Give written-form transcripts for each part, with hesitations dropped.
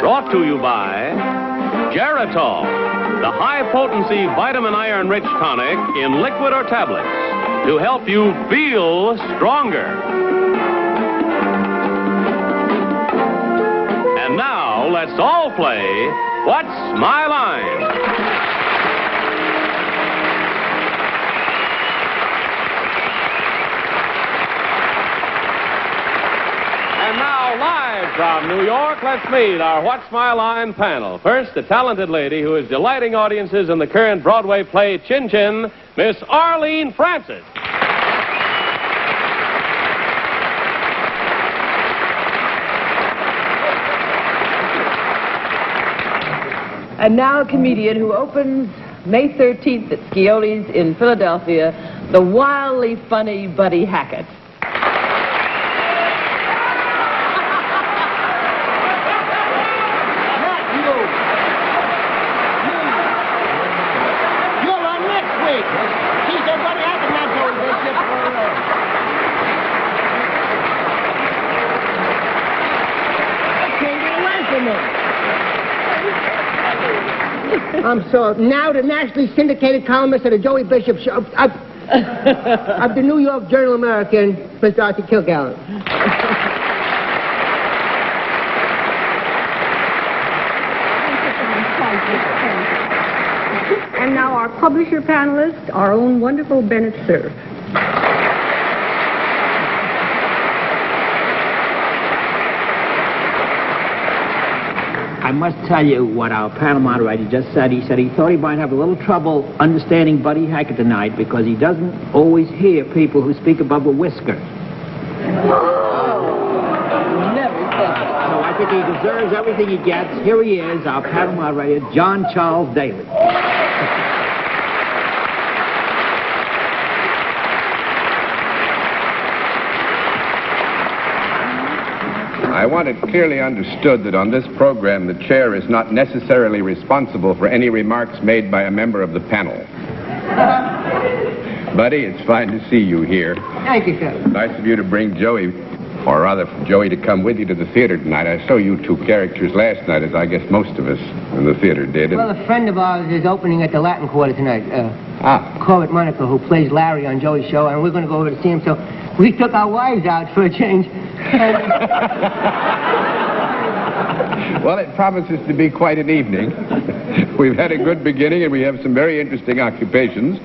Brought to you by Geritol, the high-potency vitamin iron-rich tonic in liquid or tablets to help you feel stronger. And now, let's all play What's My Line? And now, live from New York, let's meet our What's My Line panel. First, the talented lady who is delighting audiences in the current Broadway play Chin Chin, Miss Arlene Francis. And now a comedian who opens May 13th at Scioli's in Philadelphia, the wildly funny Buddy Hackett. I'm sorry. Now the nationally syndicated columnist of the Joey Bishop Show of the New York Journal American, Mr. Archie Kilgallen. And now our publisher panelist, our own wonderful Bennett Cerf. I must tell you what our panel moderator just said. He said he thought he might have a little trouble understanding Buddy Hackett tonight because he doesn't always hear people who speak above a whisker. So I think he deserves everything he gets. Here he is, our panel moderator, John Charles Daly. I want it clearly understood that on this program, the chair is not necessarily responsible for any remarks made by a member of the panel. Buddy, it's fine to see you here. Thank you, sir. Nice of you to bring Joey, or rather for Joey to come with you to the theater tonight. I saw you two characters last night, as I guess most of us in the theater did. Well, a friend of ours is opening at the Latin Quarter tonight. Corbett Monaco, who plays Larry on Joey's show, and we're going to go over to see him, so we took our wives out for a change. Well, it promises to be quite an evening. We've had a good beginning, and we have some very interesting occupations.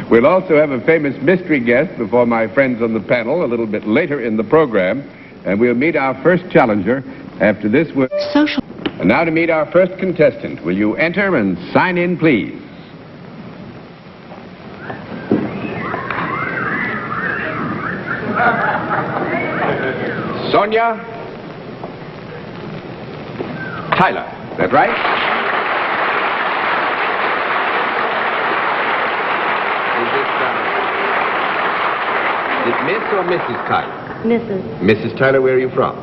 We'll also have a famous mystery guest before my friends on the panel a little bit later in the program, and we'll meet our first challenger after this. Social. And now to meet our first contestant. Will you enter and sign in, please? Sonia Tyler, is that right? Is it Miss or Mrs. Tyler? Mrs. Mrs. Tyler, where are you from?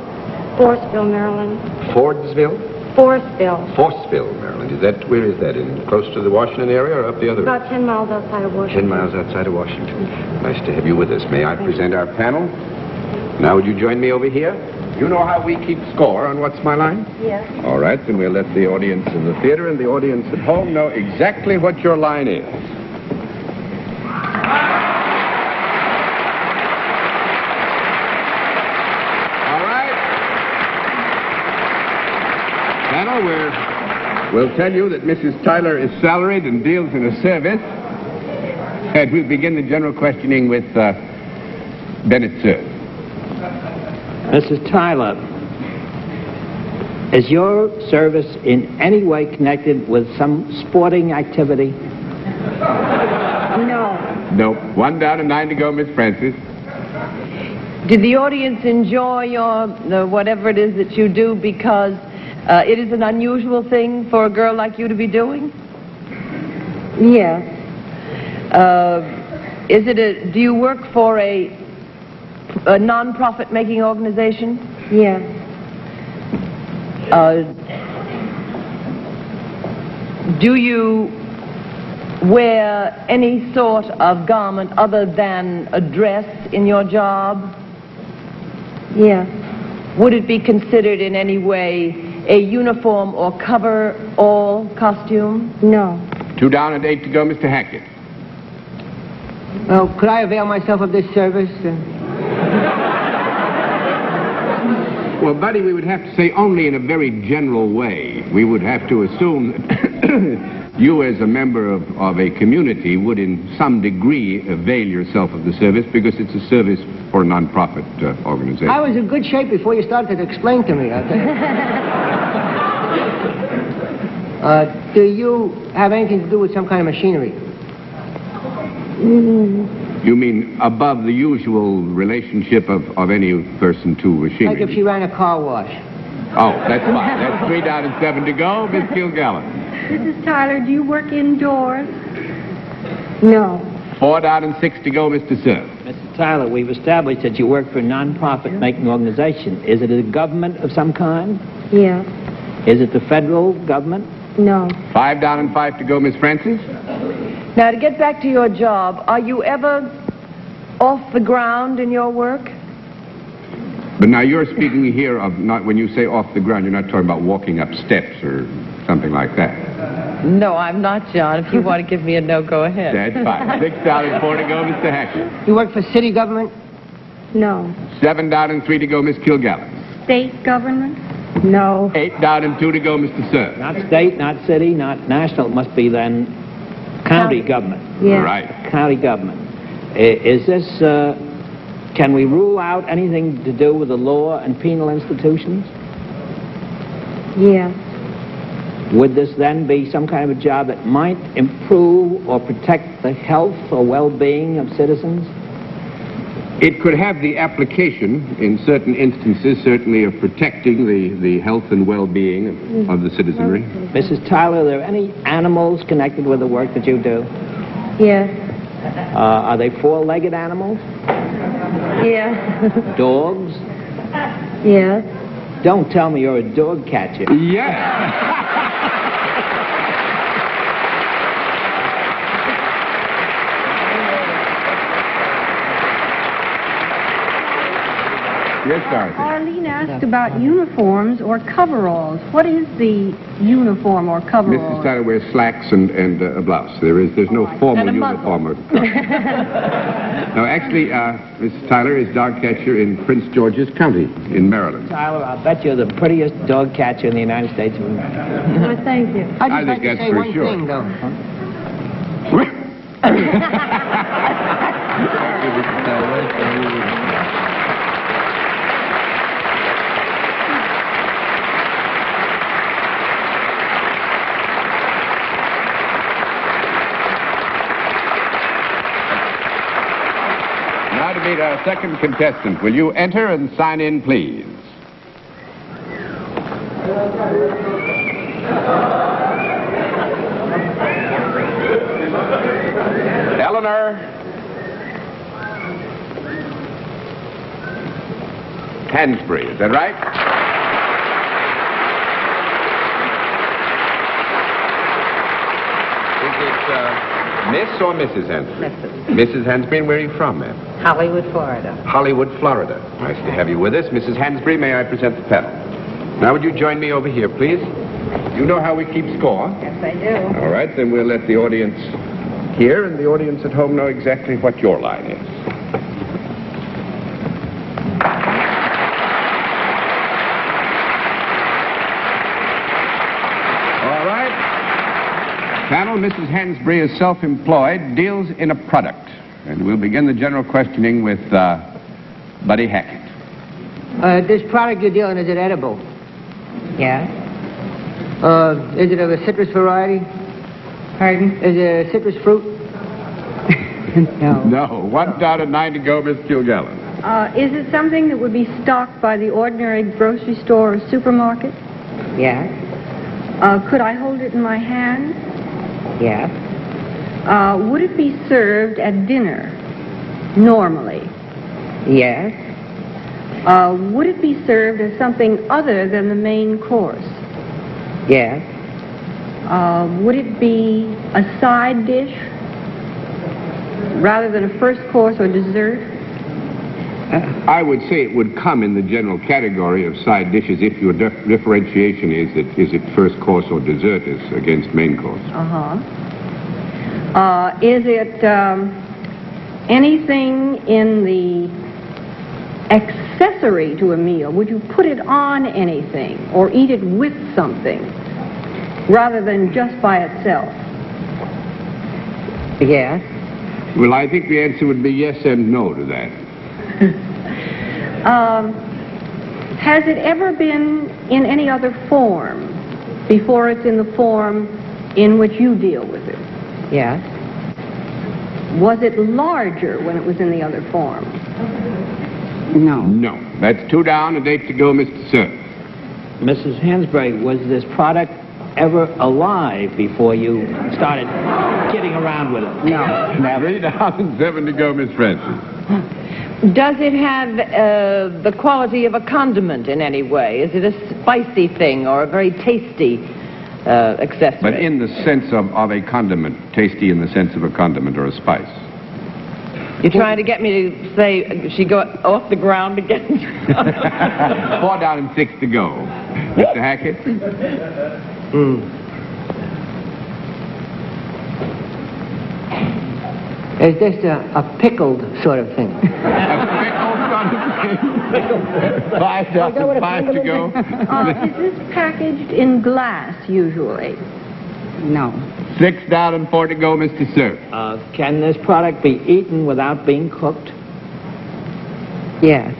Forestville, Maryland. Fordsville? Forestville, Maryland. Where is that? Close to the Washington area or up the other? About 10 miles outside of Washington. 10 miles outside of Washington. Nice to have you with us. May I present our panel? Now, would you join me over here? You know how we keep score on What's My Line? Yes. All right, then we'll let the audience in the theater and the audience at home know exactly what your line is. All right. Panel, we'll tell you that Mrs. Tyler is salaried and deals in a service. And we'll begin the general questioning with Bennett Cerf. Mrs. Tyler, is your service in any way connected with some sporting activity? No. No. 1 down and 9 to go, Miss Francis. Did the audience enjoy your whatever it is that you do because it is an unusual thing for a girl like you to be doing? Yes. Do you work for a non-profit making organization? Yes. Do you wear any sort of garment other than a dress in your job? Yes. Would it be considered in any way a uniform or cover-all costume? No. 2 down and 8 to go, Mr. Hackett. Oh, could I avail myself of this service? Well, Buddy, we would have to say only in a very general way. We would have to assume that you, as a member of a community, would in some degree avail yourself of the service because it's a service for a non-profit organization. I was in good shape before you started to explain to me. Do you have anything to do with some kind of machinery? You mean above the usual relationship of any person to machinery? Like if she ran a car wash. Oh, that's fine. That's 3 down and 7 to go, Miss Kilgallen. Mrs. Tyler, do you work indoors? No. 4 down and 6 to go, Mr. Sir. Mr. Tyler, we've established that you work for a non-profit making organization. Is it a government of some kind? Yes. Is it the federal government? No. 5 down and 5 to go, Miss Francis. Now, to get back to your job, are you ever off the ground in your work? But now you're speaking here of not, when you say off the ground, you're not talking about walking up steps or something like that. No, I'm not, John. If you want to give me a no, go ahead. That's fine. 6 down and 4 to go, Mr. Hackett. You work for city government? No. 7 down and 3 to go, Miss Kilgallen. State government? No. 8 down and 2 to go, Mr. Sir. Not state, not city, not national. It must be then county government. Yes. Right. County government. Is this, can we rule out anything to do with the law and penal institutions? Yes. Would this then be some kind of a job that might improve or protect the health or well-being of citizens? It could have the application, in certain instances, certainly of protecting the health and well-being of the citizenry. Mrs. Tyler, are there any animals connected with the work that you do? Yes. Are they 4-legged animals? Yes. Dogs? Yes. Don't tell me you're a dog catcher. Yeah. Yes, Dorothy. Arlene asked about uniforms or coveralls. What is the uniform or coverall? Mrs. Tyler wears slacks and a blouse. There's no formal And a muzzle. uniform. No, actually, Mrs. Tyler is dog catcher in Prince George's County in Maryland. Tyler, I bet you're the prettiest dog catcher in the United States of America. Well, thank you. I'd I just like think to that's say for one sure. thing, though. Now to meet our second contestant. Will you enter and sign in, please? Eleanor. Hansbury, is that right? Is it Miss or Mrs. Hansbury? Mrs. Hansbury, and where are you from, ma'am? Hollywood, Florida. Hollywood, Florida. Nice to have you with us. Mrs. Hansbury, may I present the panel? Now, would you join me over here, please? You know how we keep score? Yes, I do. All right, then we'll let the audience here and the audience at home know exactly what your line is. All right. Panel, Mrs. Hansbury is self-employed, deals in a product. And we'll begin the general questioning with Buddy Hackett. This product you're dealing, is it edible? Yes. Is it of a citrus variety? Pardon? Is it a citrus fruit? No. No. 1 down and 9 to go, Miss Kilgallen. Is it something that would be stocked by the ordinary grocery store or supermarket? Yes. Could I hold it in my hand? Yes. Would it be served at dinner, normally? Yes. Would it be served as something other than the main course? Yes. Would it be a side dish rather than a first course or dessert? I would say it would come in the general category of side dishes if your differentiation is it first course or dessert is against main course. Is it anything in the accessory to a meal? Would you put it on anything or eat it with something rather than just by itself? Yes. Well, I think the answer would be yes and no to that. Has it ever been in any other form before it's in the form in which you deal with it? Yes. Was it larger when it was in the other form? No. No. That's 2 down and 8 to go, Mr. Sir. Mrs. Hansbury, was this product ever alive before you started kidding around with it? No. Never. 3 down and 7 to go, Miss Francis. Does it have the quality of a condiment in any way? Is it a spicy thing or a very tasty accessory? But in the sense of a condiment, tasty in the sense of a condiment or a spice. You're trying to get me to say she go off the ground again? 4 down and 6 to go. Mr. Hackett? Is this a pickled sort of thing? A pickled sort of thing. 5 down and 5 to go. Is this packaged in glass, usually? No. 6 down and 4 to go, Mr. Sir. Can this product be eaten without being cooked? Yes.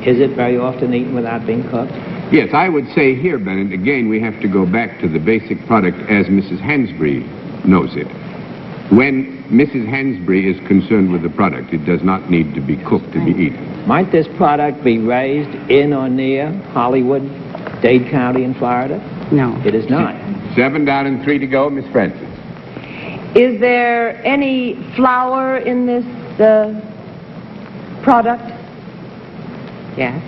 Is it very often eaten without being cooked? Yes, I would say here, Bennett, again, we have to go back to the basic product as Mrs. Hansbury knows it. When Mrs. Hansbury is concerned with the product, it does not need to be cooked to be eaten. Might this product be raised in or near Hollywood, Dade County in Florida? No. It is not. 7 down and 3 to go, Miss Francis. Is there any flour in this product? Yes.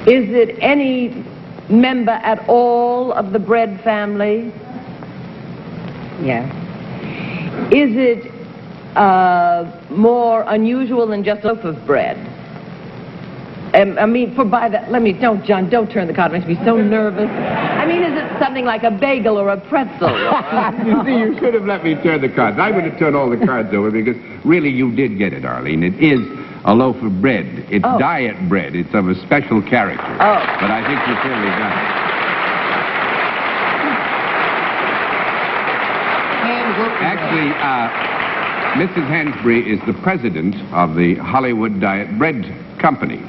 Is it any member at all of the bread family? Yes. Is it more unusual than just a loaf of bread? I mean, John, don't turn the card. It makes me so nervous. I mean, is it something like a bagel or a pretzel? You see, you should have let me turn the cards. I would have turned all the cards over because really you did get it, Arlene. It is a loaf of bread. It's diet bread. It's of a special character. But I think you clearly got it. Actually, Mrs. Hansbury is the president of the Hollywood Diet Bread Company.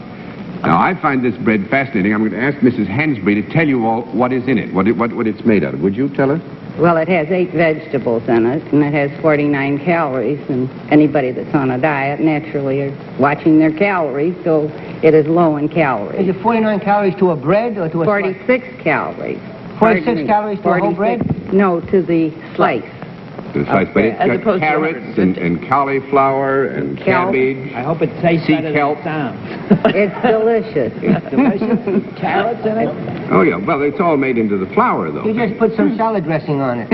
Now, I find this bread fascinating. I'm going to ask Mrs. Hansbury to tell you all what is in it, what it's made out of. Would you tell her? Well, it has 8 vegetables in it, and it has 49 calories, and anybody that's on a diet naturally is watching their calories, so it is low in calories. Is it 49 calories to a bread or to a 46 calories. 46 calories to a whole bread? No, to the slice. The slice, but it's as got opposed to carrots and cauliflower and cabbage. I hope it tastes Sea better kelp. than it sounds. It's delicious. It's delicious. Carrots in it. Oh, yeah. Well, it's all made into the flour, though. You just put some salad dressing on it.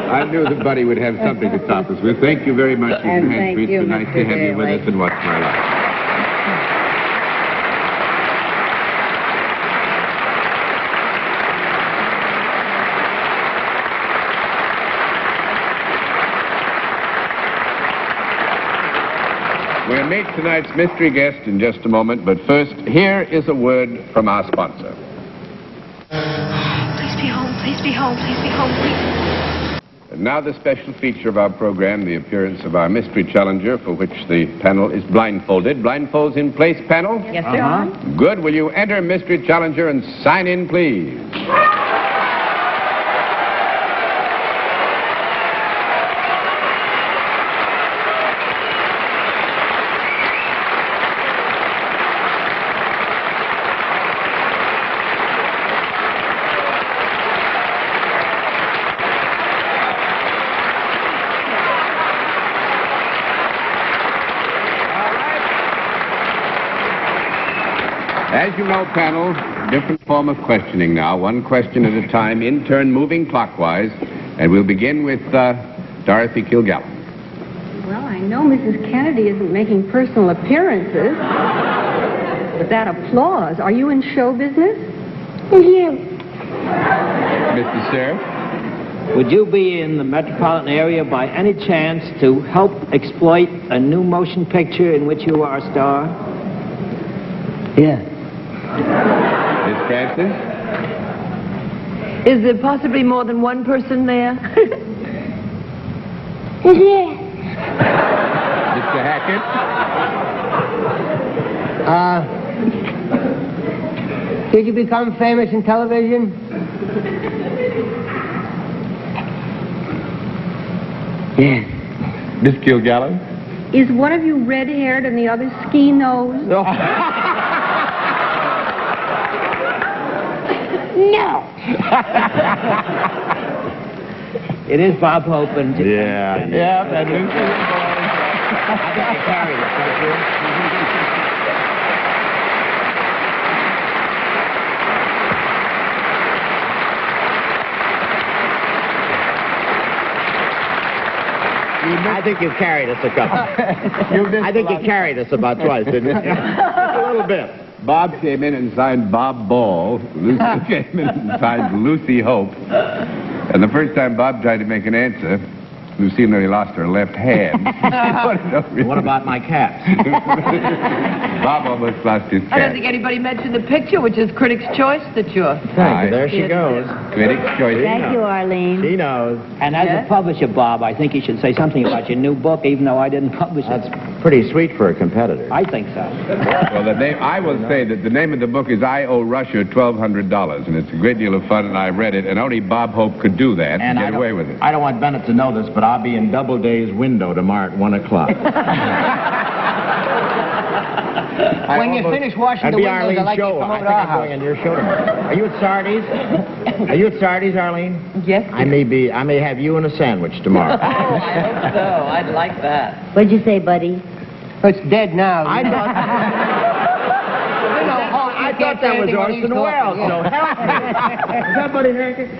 I knew that Buddy would have something to top us with. Thank you very much, Mr. And Hansbury. thank you, It's so nice Mr. to have you with Daly. us and watch my life. We'll meet tonight's mystery guest in just a moment, but first, here is a word from our sponsor. Please be home, please be home, please be home, please. And now the special feature of our program, the appearance of our mystery challenger, for which the panel is blindfolded. Blindfolds in place, panel? Yes, sir. Good. Will you enter mystery challenger and sign in, please? As you know, panel, different form of questioning now. One question at a time, in turn, moving clockwise. And we'll begin with Dorothy Kilgallen. Well, I know Mrs. Kennedy isn't making personal appearances. But that applause, are you in show business? Yeah. Mr. Sheriff? Would you be in the metropolitan area by any chance to help exploit a new motion picture in which you are a star? Yeah. Miss Francis? Is there possibly more than one person there? Yeah. Mr. Hackett? Did you become famous in television? Yeah. Miss Kilgallen? Is one of you red-haired and the other ski-nosed? No. It is Bob Hope and... Yeah, and Lucy. I think you carried it, don't you? I think you carried us a couple. I think you carried us about twice, didn't you? A little bit. Bob came in and signed Bob Ball. Lucy came in and signed Lucy Hope. And the first time Bob tried to make an answer, Lucille nearly lost her left hand. What about my caps? Bob almost lost his I don't cat. think anybody mentioned the picture, which is Critics' Choice that you're... Thank you. There she goes. Critics' Choice. Thank you, Arlene. She knows. And as a publisher, Bob, I think you should say something about your new book, even though I didn't publish it. That's pretty sweet for a competitor. I think so. Well, the name, I will say that the name of the book is I Owe Russia $1,200, and it's a great deal of fun, and I read it, and only Bob Hope could do that and get away with it. I don't want Bennett to know this, but I'll be in Doubleday's window tomorrow at 1 o'clock. When you finish washing the windows, I'd like you to come over to our I'm going on your show tomorrow. Are you at Sardi's? Are you at Sardi's, Arlene? Yes. I may have you and a sandwich tomorrow. Oh, I hope so. I'd like that. What'd you say, buddy? It's dead now. I thought that was Orson Welles, so help me. Is that Buddy Hackett?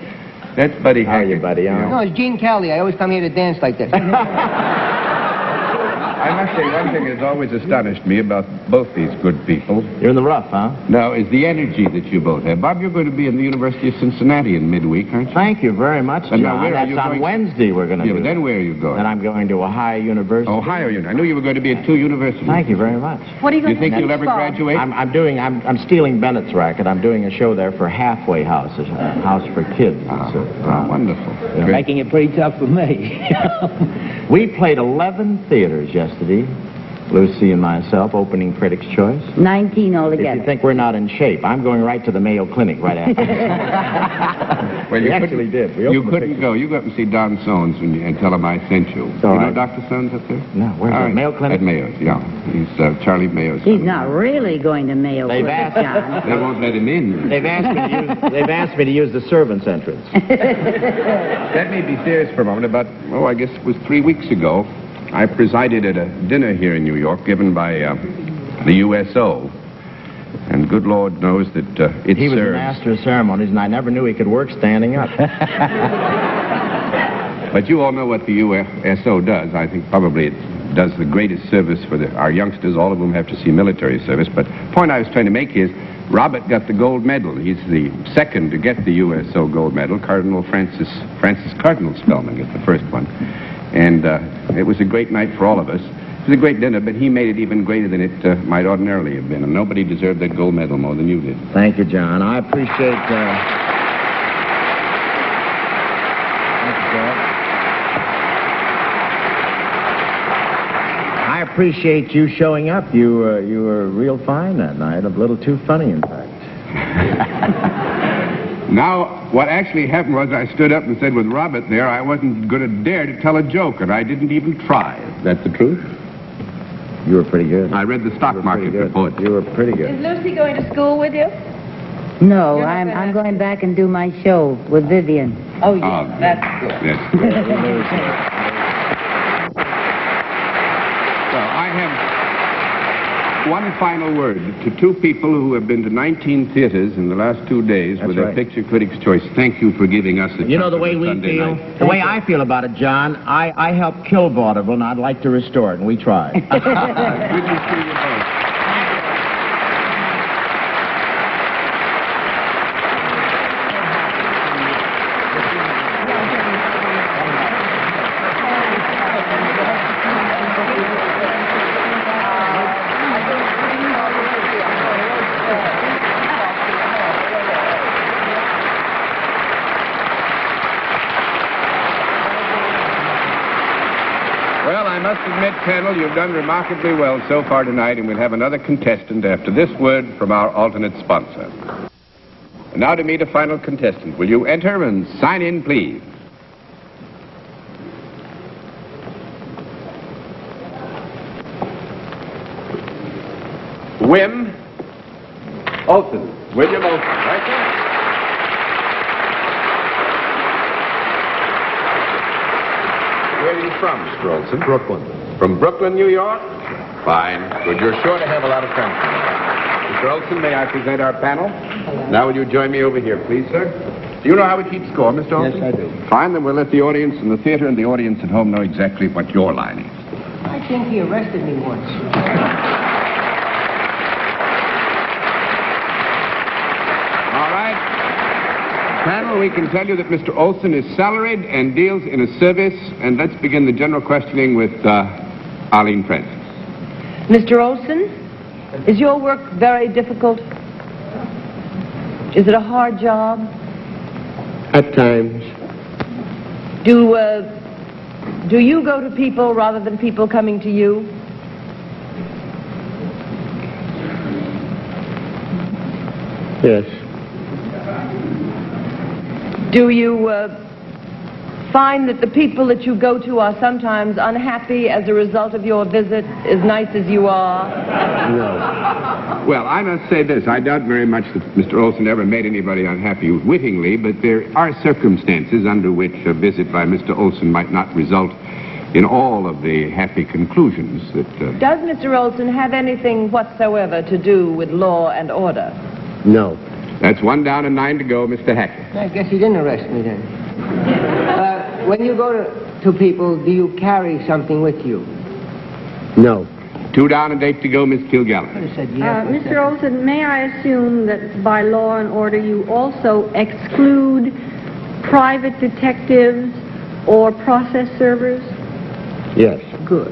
That's Buddy How are Hackett. you, buddy? No, it's Gene Kelly. I always come here to dance like this. I must say, one thing has always astonished me about both these good people. You're in the rough, huh? Now, is the energy that you both have. Bob, you're going to be in the University of Cincinnati in midweek, aren't you? Thank you very much, And John. now, where are That's you on going? Wednesday we're going to Yeah, do but then that. where are you going? Then I'm going to Ohio University. Ohio University. I knew you were going to be at two universities. Thank you very much. What are you Do going you think to you'll ever graduate? I'm stealing Bennett's racket. I'm doing a show there for Halfway House, a house for kids. Wonderful. You're Great. making it pretty tough for me. We played 11 theaters yesterday, Lucy and myself, opening Critics' Choice. 19 If altogether. you think we're not in shape, I'm going right to the Mayo Clinic right after. Well, We actually did. We You opened the couldn't picture. go. You go up and see Don Soanes and tell him I sent you. all You know right. Dr. Soanes up there? No, where's All that? right. Mayo Clinic? At Mayo's, yeah. He's Charlie Mayo's He's son. not really going to Mayo They've Clinic, asked- John. They won't let him in. They've asked me to use the servants' entrance. Let me be serious for a moment. About, I guess it was 3 weeks ago, I presided at a dinner here in New York given by the USO. And good Lord knows that it He was the serves. master of ceremonies, and I never knew he could work standing up. But you all know what the USO does. I think probably it does the greatest service for our youngsters. All of whom have to see military service. But the point I was trying to make is Robert got the gold medal. He's the second to get the USO gold medal. Cardinal Francis Cardinal Spellman gets the first one. And it was a great night for all of us. It was a great dinner, but he made it even greater than it might ordinarily have been. And nobody deserved that gold medal more than you did. Thank you, John. I appreciate... Thank you, John. I appreciate you showing up. You were real fine that night. A little too funny, in fact. Now, what actually happened was I stood up and said with Robert there, I wasn't going to dare to tell a joke, and I didn't even try. That's the truth. You were pretty good. I read the stock market report. You were pretty Is good. Lucy going to school with you? No, You're not I'm gonna- going back and do my show with Vivian. Oh, yes. Oh, That's good. That's good. So I one final word to two people who have been to 19 theaters in the last 2 days with their Picture Critics' Choice. Thank you for giving us a You know the way we Sunday feel? night. The way I feel about it, John, I helped kill vaudeville, and I'd like to restore it, and we tried. Good to see you both. Well, I must admit, panel, you've done remarkably well so far tonight, and we'll have another contestant after this word from our alternate sponsor. And now to meet a final contestant. Will you enter and sign in, please? Wim Olson. William Olson, right there. Where are you from, Mr. Olson? Brooklyn. From Brooklyn, New York? Fine. Good. You're sure to have a lot of friends. Mr. Olson, may I present our panel? Now will you join me over here, please, sir? Do you know how we keep score, Mr. Olson? Yes, I do. Fine, then we'll let the audience in the theater and the audience at home know exactly what your line is. I think he arrested me once. All right. Panel, we can tell you that Mr. Olson is salaried and deals in a service, and let's begin the general questioning with Arlene Francis. Mr. Olson, is your work very difficult? Is it a hard job? At times. Do you go to people rather than people coming to you? Yes. Do you find that the people that you go to are sometimes unhappy as a result of your visit, as nice as you are? No. Well, I must say this. I doubt very much that Mr. Olson ever made anybody unhappy wittingly, but there are circumstances under which a visit by Mr. Olson might not result in all of the happy conclusions that... Does Mr. Olson have anything whatsoever to do with law and order? No. That's 1 down and 9 to go, Mr. Hackett. I guess he didn't arrest me then. When you go to people, do you carry something with you? No. 2 down and 8 to go, Miss Kilgallen. I said yes. Mr. Olson, may I assume that by law and order you also exclude private detectives or process servers? Yes. Good.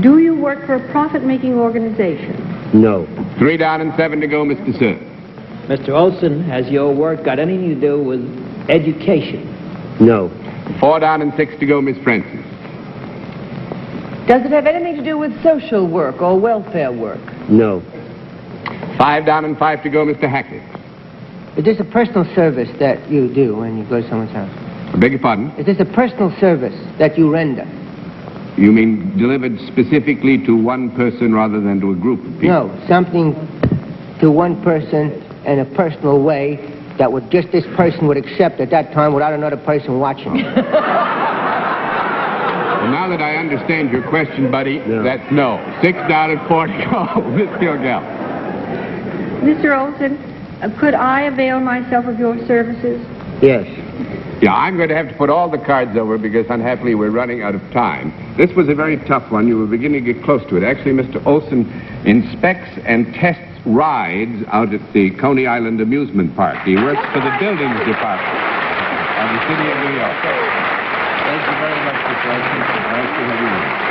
Do you work for a profit-making organization? No. 3 down and 7 to go, Mr. Sir. Mr. Olson, has your work got anything to do with education? No. 4 down and 6 to go, Miss Francis. Does it have anything to do with social work or welfare work? No. 5 down and 5 to go, Mr. Hackett. Is this a personal service that you do when you go to someone's house? I beg your pardon? Is this a personal service that you render? You mean delivered specifically to one person rather than to a group of people? No, something to one person in a personal way that would just this person would accept at that time without another person watching. Well, now that I understand your question, buddy, that's no. 6 down and 4 to go, Miss Kilgallen. Mr. Olson, could I avail myself of your services? Yes. Yeah, I'm going to have to put all the cards over because unhappily we're running out of time. This was a very tough one. You were beginning to get close to it. Actually, Mr. Olson inspects and tests rides out at the Coney Island Amusement Park. He works for the Buildings Department of the City of New York. Thank you very much, Mr. Olson. Nice to have you with us.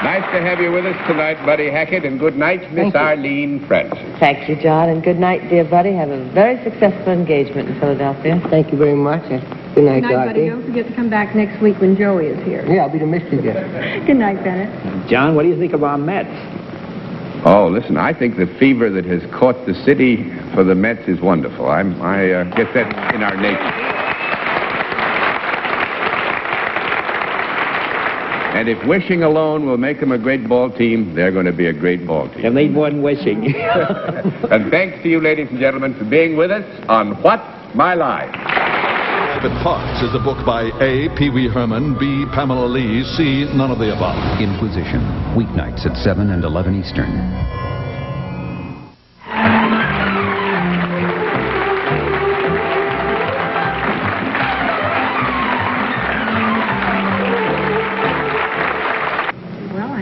Nice to have you with us tonight, Buddy Hackett, and good night, Miss Arlene Francis. Thank you, John, and good night, dear buddy. Have a very successful engagement in Philadelphia. Thank you very much. Good night, Good night, buddy. Dorothy. Don't forget to come back next week when Joey is here. Yeah, I'll be the mystery guest. Good night, Bennett. John, what do you think of our Mets? Oh, listen, I think the fever that has caught the city for the Mets is wonderful. I guess that's in our nature. And if wishing alone will make them a great ball team, they're going to be a great ball team. They'll need more than wishing. And thanks to you, ladies and gentlemen, for being with us on What's My Line? Private Parts is a book by A. Pee Wee Herman, B. Pamela Lee, C. None of the above. Inquisition, weeknights at 7 and 11 Eastern.